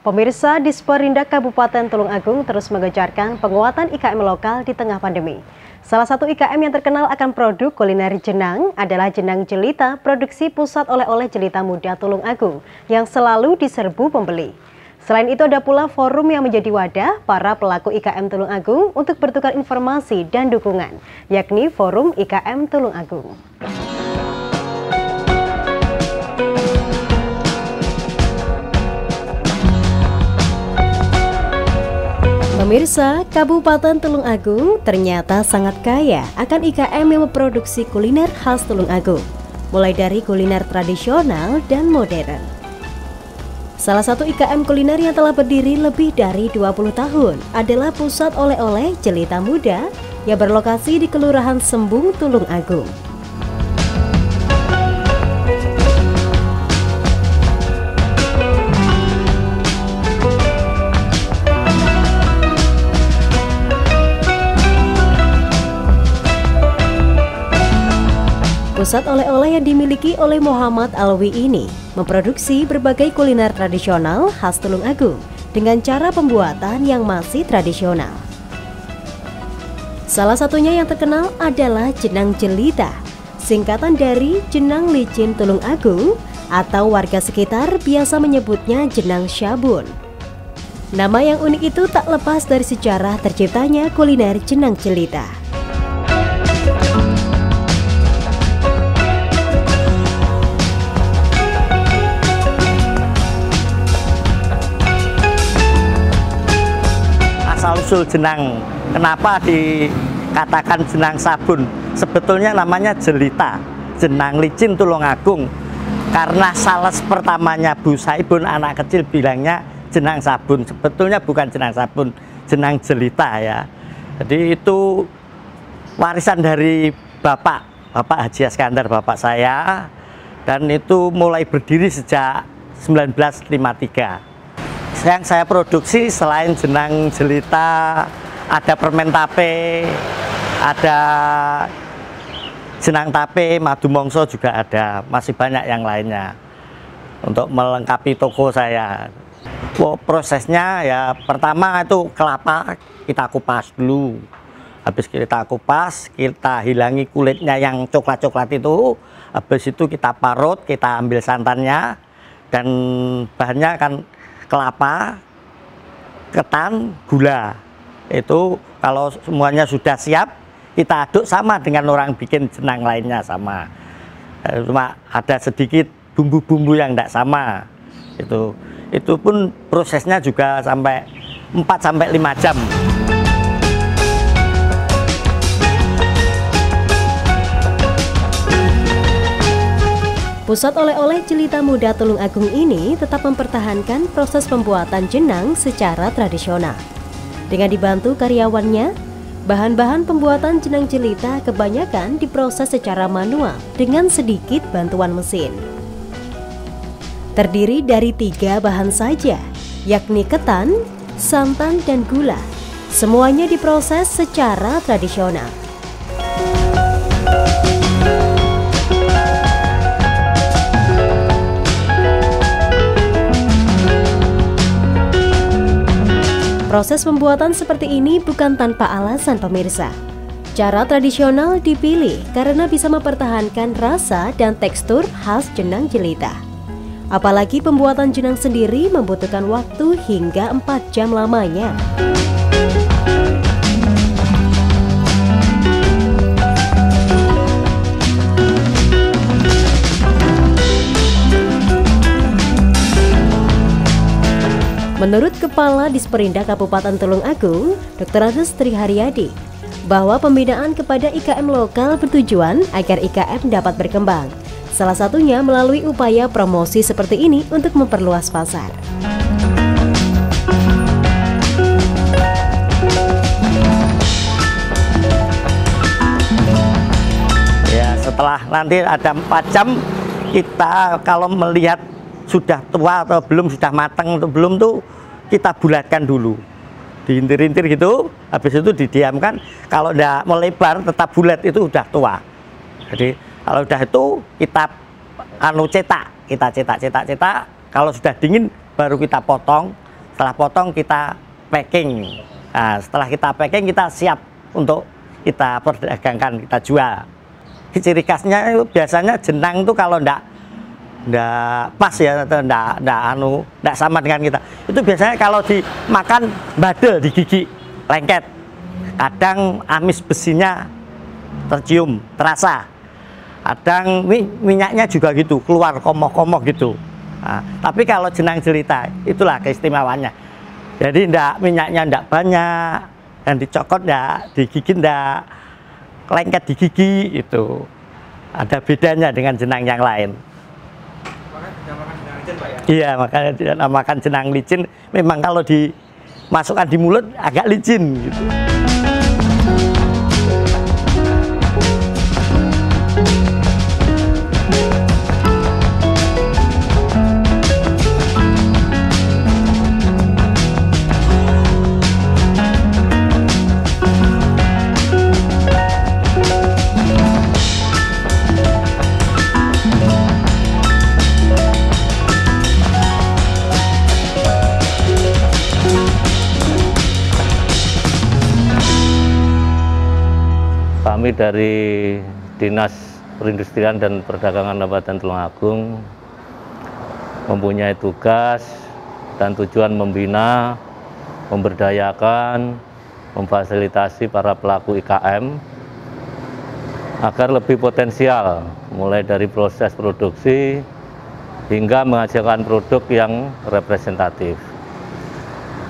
Pemirsa, Disperindak Kabupaten Tulungagung terus mengejarkan penguatan IKM lokal di tengah pandemi. Salah satu IKM yang terkenal akan produk kuliner jenang adalah Jenang Jelita, produksi pusat oleh-oleh jelita muda Tulungagung yang selalu diserbu pembeli. Selain itu ada pula forum yang menjadi wadah para pelaku IKM Tulungagung untuk bertukar informasi dan dukungan, yakni Forum IKM Tulungagung. Pemirsa, Kabupaten Tulungagung ternyata sangat kaya akan IKM yang memproduksi kuliner khas Tulungagung, mulai dari kuliner tradisional dan modern. Salah satu IKM kuliner yang telah berdiri lebih dari 20 tahun adalah Pusat Oleh-oleh Jelita Muda yang berlokasi di Kelurahan Sembung, Tulungagung. Pusat oleh-oleh yang dimiliki oleh Muhammad Alwi ini memproduksi berbagai kuliner tradisional khas Tulungagung dengan cara pembuatan yang masih tradisional. Salah satunya yang terkenal adalah Jenang Jelita, singkatan dari Jenang Licin Tulungagung atau warga sekitar biasa menyebutnya Jenang Syabun. Nama yang unik itu tak lepas dari sejarah terciptanya kuliner Jenang Jelita. Asal-usul jenang, kenapa dikatakan jenang sabun? Sebetulnya namanya jelita, jenang licin Tulungagung. Karena sales pertamanya Bu Saibun anak kecil bilangnya jenang sabun. Sebetulnya bukan jenang sabun, jenang jelita ya. Jadi itu warisan dari Bapak Haji Iskandar, bapak saya. Dan itu mulai berdiri sejak 1953. Yang saya produksi selain jenang jelita, ada permen tape, ada jenang tape, madu mongso juga ada, masih banyak yang lainnya untuk melengkapi toko saya. Prosesnya ya pertama itu kelapa kita kupas dulu, habis kita kupas kita hilangi kulitnya yang coklat-coklat itu, habis itu kita parut, kita ambil santannya dan bahannya kan kelapa, ketan, gula. Itu kalau semuanya sudah siap, kita aduk sama dengan orang bikin jenang lainnya sama. Cuma ada sedikit bumbu-bumbu yang tidak sama. Itu pun prosesnya juga sampai 4-5 jam. Pusat oleh-oleh Jelita Muda Tulungagung ini tetap mempertahankan proses pembuatan jenang secara tradisional. Dengan dibantu karyawannya, bahan-bahan pembuatan jenang jelita kebanyakan diproses secara manual dengan sedikit bantuan mesin. Terdiri dari 3 bahan saja, yakni ketan, santan, dan gula. Semuanya diproses secara tradisional. Proses pembuatan seperti ini bukan tanpa alasan, pemirsa. Cara tradisional dipilih karena bisa mempertahankan rasa dan tekstur khas jenang jelita. Apalagi pembuatan jenang sendiri membutuhkan waktu hingga 4 jam lamanya. Menurut Kepala Disperindak Kabupaten Tulungagung, Dr. Agus Triharyadi, bahwa pembinaan kepada IKM lokal bertujuan agar IKM dapat berkembang. Salah satunya melalui upaya promosi seperti ini untuk memperluas pasar. Ya, setelah nanti ada 4 jam, kita kalau melihat sudah tua atau belum, sudah matang atau belum tuh kita bulatkan dulu, diintir-intir gitu, habis itu didiamkan. Kalau udah melebar tetap bulat itu udah tua. Jadi kalau udah itu kita cetak, kita cetak. Kalau sudah dingin baru kita potong, Setelah potong kita packing. Nah, setelah kita packing kita siap untuk kita perdagangkan, kita jual. Ciri khasnya itu biasanya jenang itu kalau ndak pas ya, atau ndak sama dengan kita. Itu biasanya kalau dimakan badel di gigi, lengket. Kadang amis besinya tercium, terasa. Kadang minyaknya juga gitu, keluar komoh-komoh gitu. Nah, tapi kalau jenang jelita, itulah keistimewaannya. Jadi minyaknya ndak banyak, dan dicokot ndak, digigit ndak, lengket di gigi itu. Ada bedanya dengan jenang yang lain. Makan jenang licin, Pak, ya? Iya, makanya dinamakan jenang licin. Memang kalau dimasukkan di mulut agak licin gitu. Kami dari Dinas Perindustrian dan Perdagangan Kabupaten Tulungagung mempunyai tugas dan tujuan membina, memberdayakan, memfasilitasi para pelaku IKM agar lebih potensial, mulai dari proses produksi hingga menghasilkan produk yang representatif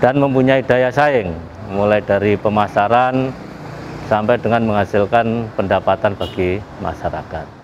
dan mempunyai daya saing, mulai dari pemasaran sampai dengan menghasilkan pendapatan bagi masyarakat.